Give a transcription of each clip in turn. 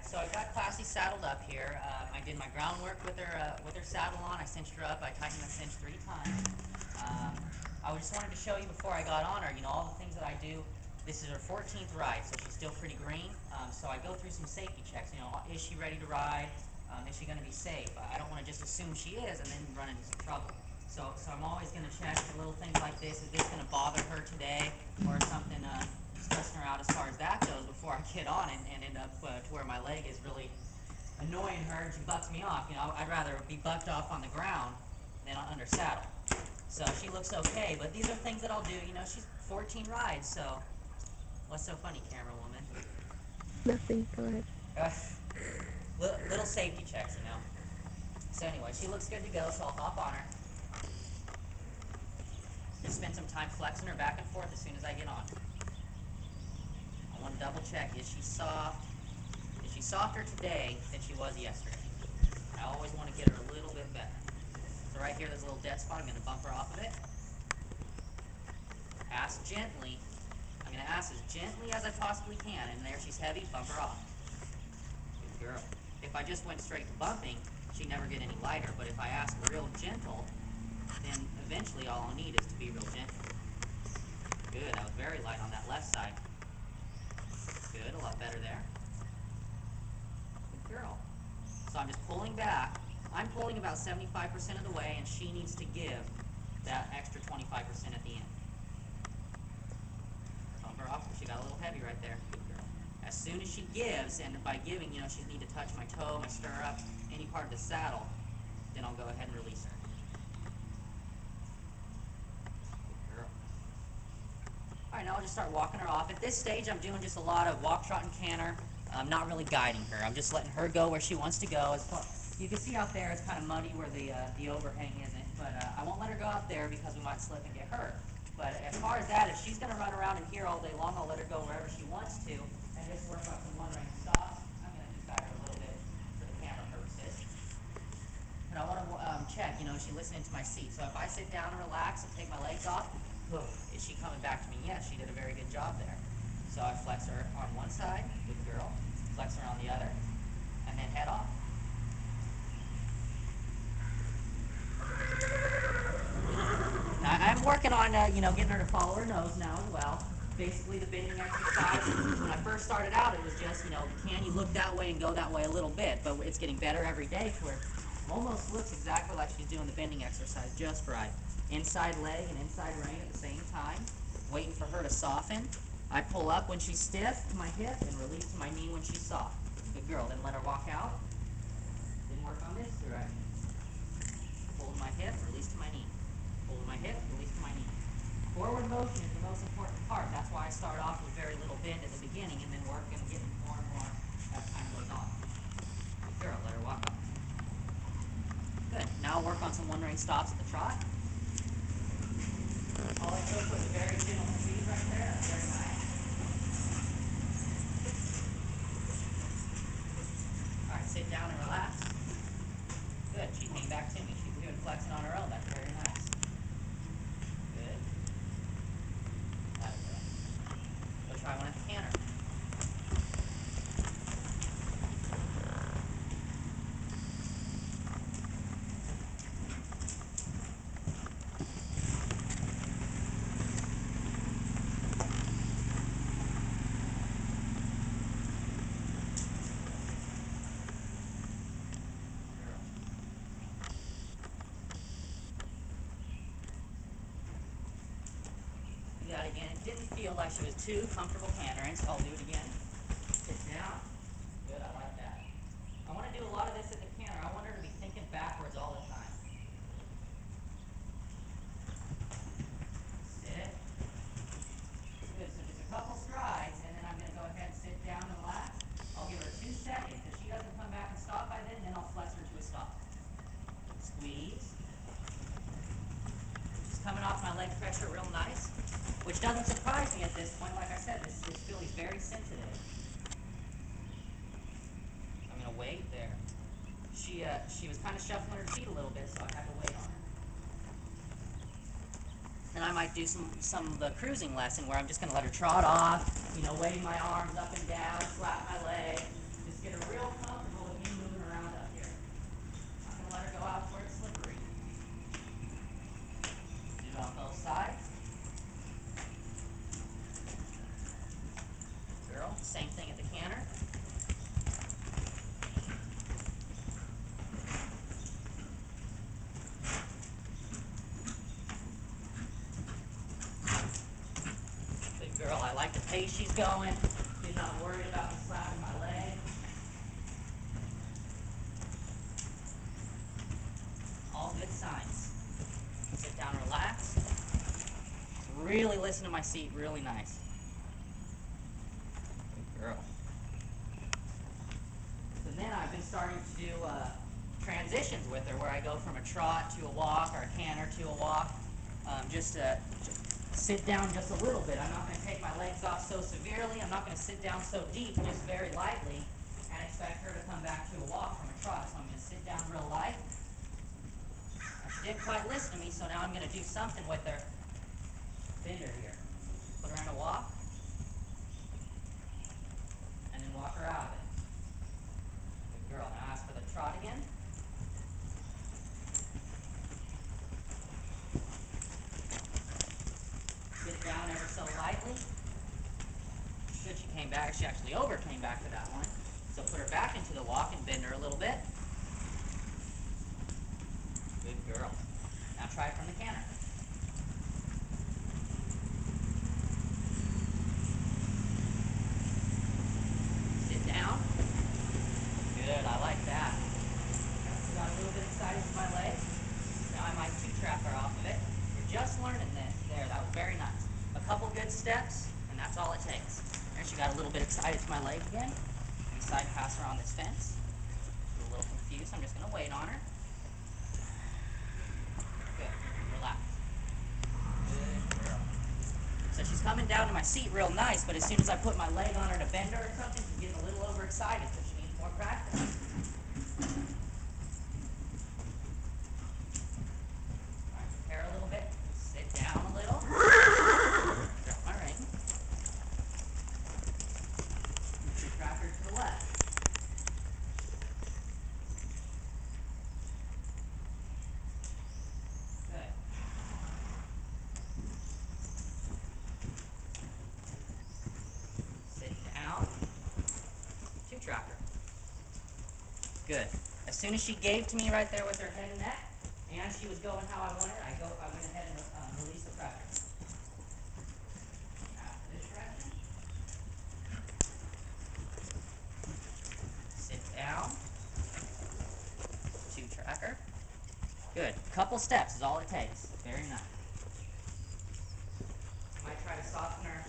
So I got Classy saddled up here. I did my groundwork with her saddle on. I cinched her up. I tightened the cinch 3 times. I just wanted to show you before I got on her, all the things that I do. This is her 14th ride, so she's still pretty green. So I go through some safety checks. Is she ready to ride? Is she going to be safe? I don't want to just assume she is and then run into some trouble. So I'm always going to check for little things like this. Is this going to bother her today, or something stressing her out as far as that goes before I get on and end up to where my leg is really annoying her and she bucks me off. I'd rather be bucked off on the ground than under saddle. So she looks okay, but these are things that I'll do. She's 14 rides, so what's so funny, camera woman? Nothing. Go ahead. Little safety checks. So anyway, she looks good to go, so I'll hop on her. Just spend some time flexing her back and forth as soon as I get on. I want to double check, is she soft? Is she softer today than she was yesterday? I always want to get her a little bit better. So right here, there's a little dead spot. I'm going to bump her off of it. Ask gently. I'm going to ask as gently as I possibly can. And there, she's heavy. Bump her off. Good girl. If I just went straight to bumping, she'd never get any lighter. But if I ask real gentle, then eventually all I'll need is to be real gentle. Good. That was very light on that left side. Good. A lot better there. Good girl. So I'm just pulling back. I'm pulling about 75% of the way, and she needs to give that extra 25% at the end. Bump her off. She got a little heavy right there. Good girl. As soon as she gives, and by giving, she need to touch my toe, my stirrup, any part of the saddle, then I'll go ahead and release her. Good girl. All right, now I'll just start walking her off. At this stage, I'm doing just a lot of walk, trot, and canter. I'm not really guiding her. I'm just letting her go where she wants to go. You can see out there it's kind of muddy where the overhang isn't, but I won't let her go out there because we might slip and get hurt. But as far as that, if she's going to run around in here all day long, I'll let her go wherever she wants to and just work on some one-range stops. I'm going to just guide her a little bit for the camera purposes. And I want to check, is she listening to my seat? So if I sit down and relax and take my legs off, is she coming back to me? Yes, she did a very good job there. So I flex her on one side, good girl, flex her on the other, and then head off. Now, I'm working on, getting her to follow her nose now as well. Basically, the bending exercise, when I first started out, it was just, can you look that way and go that way a little bit? But it's getting better every day to where it almost looks exactly like she's doing the bending exercise just right. Inside leg and inside rein at the same time, waiting for her to soften. I pull up when she's stiff to my hip and release to my knee when she's soft. Good girl. Then let her walk out. Didn't work on this direction. Pull to my hip, release to my knee. Pull to my hip, release to my knee. Forward motion is the most important part. That's why I start off with very little bend at the beginning and then work and get more and more as time goes on. Good girl. Let her walk up. Good. Now I'll work on some one-range stops at the trot. All I took was a very gentle squeeze right there. That's very nice. All right, sit down and relax. Good. She came back to me. She's doing flexing on her own. That's very nice. Good. That's good. We'll try one at the canter. Do that again. It didn't feel like she was too comfortable cantering, so I'll do it again. Sit down. Good, I like that. I want to do a lot of this at the canter. I want her to be thinking backwards all the time. Sit. Good, so just a couple strides, and then I'm going to go ahead and sit down and relax. I'll give her 2 seconds. If she doesn't come back and stop by then I'll flex her to a stop. Squeeze. She's coming off my leg pressure real nice, which doesn't surprise me at this point. Like I said, this filly's very sensitive. I'm going to wait there. She was kind of shuffling her feet a little bit, so I had to wait on her. Then I might do some of the cruising lesson where I'm just going to let her trot off, wave my arms up and down, slap my leg, just get her real the pace she's going. She's not worried about me slapping my leg. All good signs. Sit down, relax. Really listen to my seat, really nice. Good girl. So then I've been starting to do transitions with her, where I go from a trot to a walk, or a canter to a walk. Just to sit down just a little bit. I'm not going to take my legs off so severely. I'm not going to sit down so deep, just very lightly, and expect her to come back to a walk from a trot. So I'm going to sit down real light. She didn't quite listen to me, so now I'm going to do something with her. Bend her here. Put her in a walk, and then walk her out of it. Good girl. Now ask for the trot again. Sit down ever so lightly. Good, she came back. She actually came back to that one. So put her back into the walk and bend her a little bit. Good girl. Now try it from the canter. Sit down. Good, I like that. Got a little bit excited with my legs. Now I might two-trap her off of it. We're just learning this. There, that was very nice. A couple good steps, and that's all it takes. There, she got a little bit excited with my leg again. Let me side pass her on this fence. She's a little confused. I'm just going to wait on her. Good. Relax. Good girl. So she's coming down to my seat real nice, but as soon as I put my leg on her to bend her or something, she's getting a little overexcited, so she needs more practice. Alright, prepare a little bit. Sit down a little. Alright. Track her to the left. Good. Sit down. Two-track her. Good. As soon as she gave to me right there with her head and neck, and she was going how I wanted, I went ahead and release the pressure. After this direction. Sit down. Two-track her. Good. Couple steps is all it takes. Very nice. Might try to soften her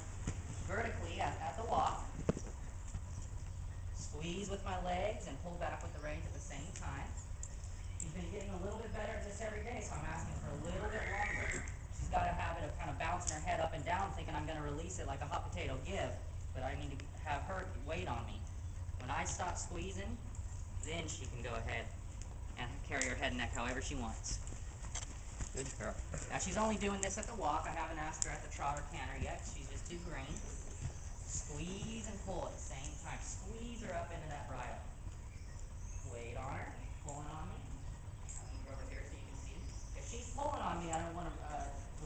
vertically at the walk. Squeeze with my legs and pull back with the reins at the same time. She's been getting a little bit better at this every day, so I'm asking for a little bit longer. She's got a habit of kind of bouncing her head up and down, thinking I'm going to release it like a hot potato give, but I need to have her wait on me. When I stop squeezing, then she can go ahead and carry her head and neck however she wants. Good girl. Now she's only doing this at the walk. I haven't asked her at the trot or canter yet. She's just too green. Squeeze and pull at the same time. Squeeze her up into that bridle. Wait on her. Pulling on me. I'll move over here so you can see. If she's pulling on me, I don't want to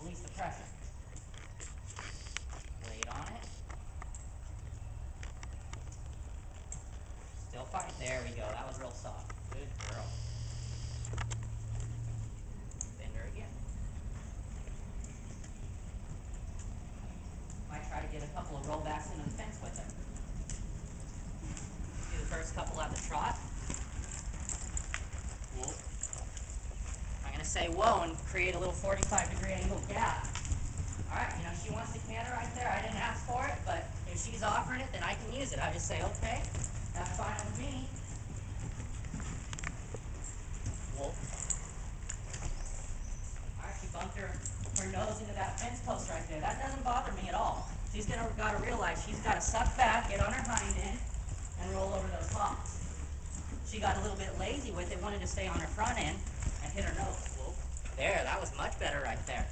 release the pressure. Wait on it. Still fight. There we go. That was real soft. Good girl. Bend her again. Might try to get a couple of rollbacks into the fence with her. Do the first couple at the trot. Whoa. I'm going to say whoa and create a little 45-degree angle gap. Alright, she wants the canter right there. I didn't ask for it, but if she's offering it, then I can use it. I just say, okay, that's fine with me. Whoa. Alright, she bumped her nose into that fence post right there. That doesn't bother me at all. She's got to realize she's got to suck back, get on her hind end, and roll over those hops. She got a little bit lazy with it, wanted to stay on her front end and hit her nose. Whoa. There, that was much better right there.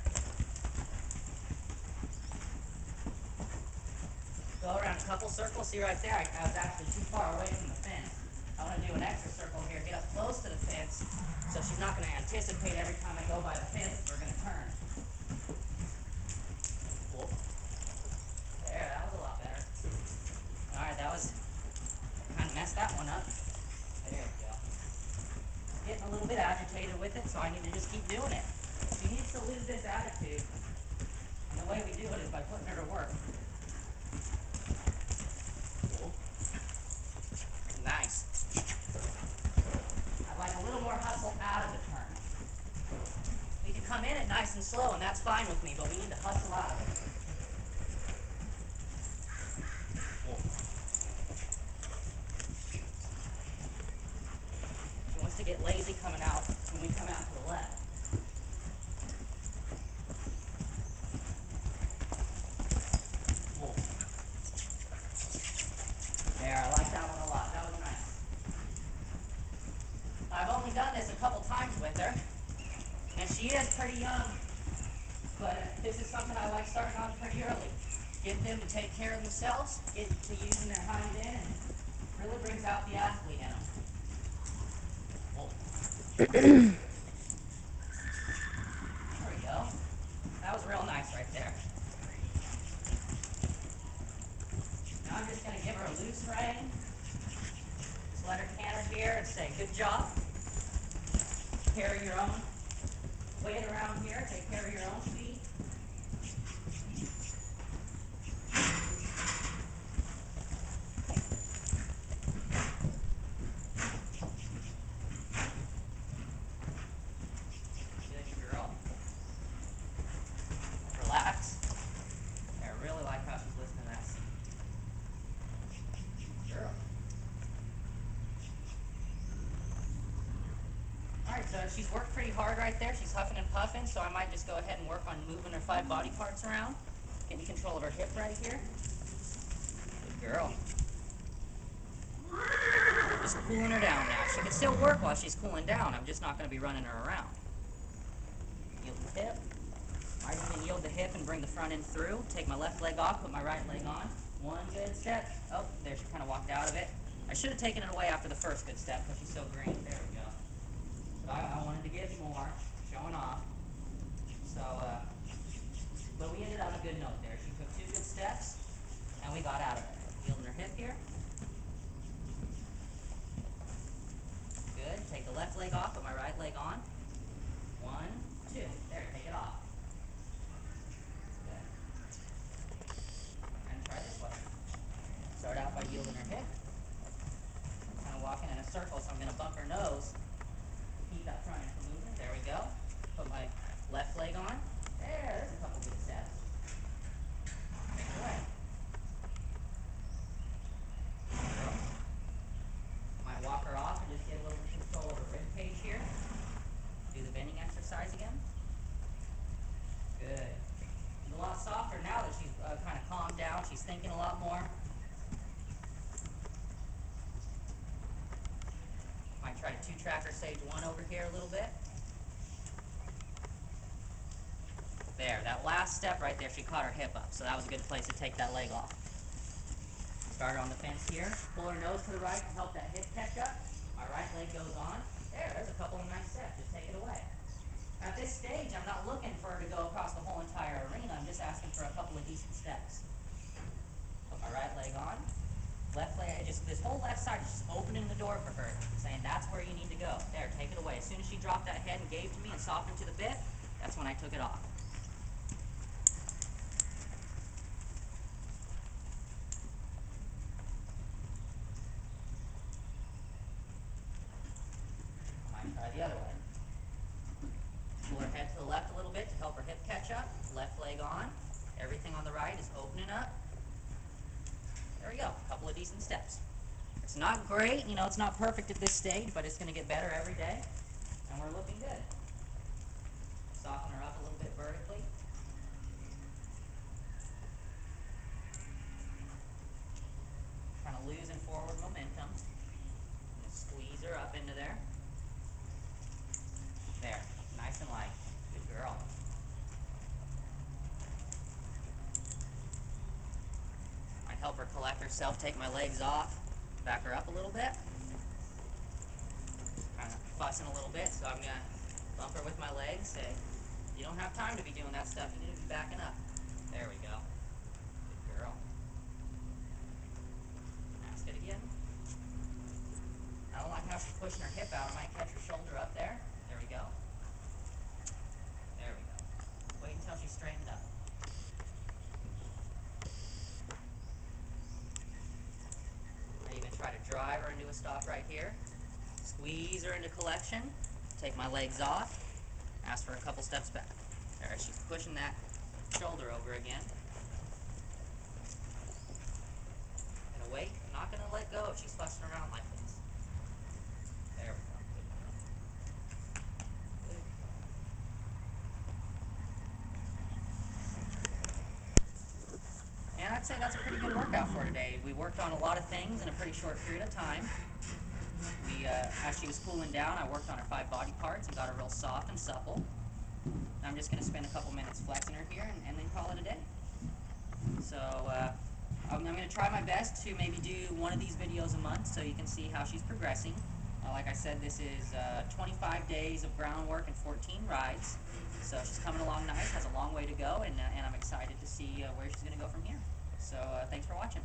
Go around a couple circles. See right there, I was actually too far away from the fence. I want to do an extra circle here, get up close to the fence, so she's not going to anticipate every time I go by the fence we're going to turn. Whoa. There, that was a lot better. Alright, that was kind of messed that one up. There we go. Getting a little bit agitated with it, so I need to just keep doing it. She needs to lose this attitude. And the way we do it is by putting her to work. get lazy coming out when we come out to the left. Whoa. There, I like that one a lot. That was nice. I've only done this a couple times with her, and she is pretty young, but this is something I like starting on pretty early. Get them to take care of themselves, get to using their hind end, and really brings out the athlete in them. Whoa. There we go. That was real nice right there. Now I'm just going to give her a loose rein. Just let her canter here and say, good job. Carry your own weight around here. Take care of your own feet. Good girl. Relax. I really like how she's listening to that seat. Girl. Alright, so she's worked pretty hard right there. She's huffing and puffing, so I might just go ahead and work on moving her 5 body parts around. Getting control of her hip right here. Good girl. Just cooling her down now. She can still work while she's cooling down. I'm just not going to be running her around. Yield the hip. I can yield the hip and bring the front end through. Take my left leg off, put my right leg on. One good step. Oh, there, she kind of walked out of it. I should have taken it away after the first good step because she's so green. There we go. So I wanted to give more, showing off. So, but we ended on a good note there. She took 2 good steps, and we got out of it. Yielding her hip here. Good. Take the left leg off, put my right leg on. 1, 2. There, take it off. Good. And try this one. Start out by yielding her hip. Kind of walking in a circle, so I'm going to bump her nose. Keep that front end from moving. There we go. Put my left leg on. There's a couple good steps. Take it away. Might walk her off and just get a little control of her rib cage here. Do the bending exercise again. Good. She's a lot softer now that she's kind of calmed down. She's thinking a lot more. Might try to 2-tracker stage 1 over here a little bit. There, that last step right there, she caught her hip up, so that was a good place to take that leg off. Start her on the fence here. Pull her nose to the right to help that hip catch up. My right leg goes on. There's a couple of nice steps. Just take it away. At this stage, I'm not looking for her to go across the whole entire arena. I'm just asking for a couple of decent steps. Put my right leg on. Left leg, just this whole left side is just opening the door for her, saying that's where you need to go. There, take it away. As soon as she dropped that head and gave to me and softened to the bit, that's when I took it off. Try the other way. Pull her head to the left a little bit to help her hip catch up. Left leg on. Everything on the right is opening up. There we go. A couple of decent steps. It's not great, you know, it's not perfect at this stage, but it's going to get better every day. And we're looking good. Soften her up a little bit vertically. Kind of losing forward momentum. Squeeze her up into there. There, nice and light. Good girl. Might help her collect herself, take my legs off, back her up a little bit. Kind of fussing a little bit, so I'm going to bump her with my legs, say, you don't have time to be doing that stuff, you need to be backing up. There we go. Good girl. Ask it again. I don't like how she's pushing her hip out. I might catch her shoulder up there. There we go. There we go. Wait until she's straightened up. I even try to drive her into a stop right here. Squeeze her into collection. Take my legs off. Ask for a couple steps back. There, she's pushing that shoulder over again. Gonna wait. I'm not gonna let go if she's fussing around like this. There we go. I'd say that's a pretty good workout for today. We worked on a lot of things in a pretty short period of time. As she was cooling down, I worked on her 5 body parts and got her real soft and supple. I'm just going to spend a couple minutes flexing her here and then call it a day. So I'm going to try my best to maybe do one of these videos a month so you can see how she's progressing. Like I said, this is 25 days of groundwork and 14 rides. So she's coming along nice, has a long way to go, and I'm excited to see where she's going to go from here. So thanks for watching.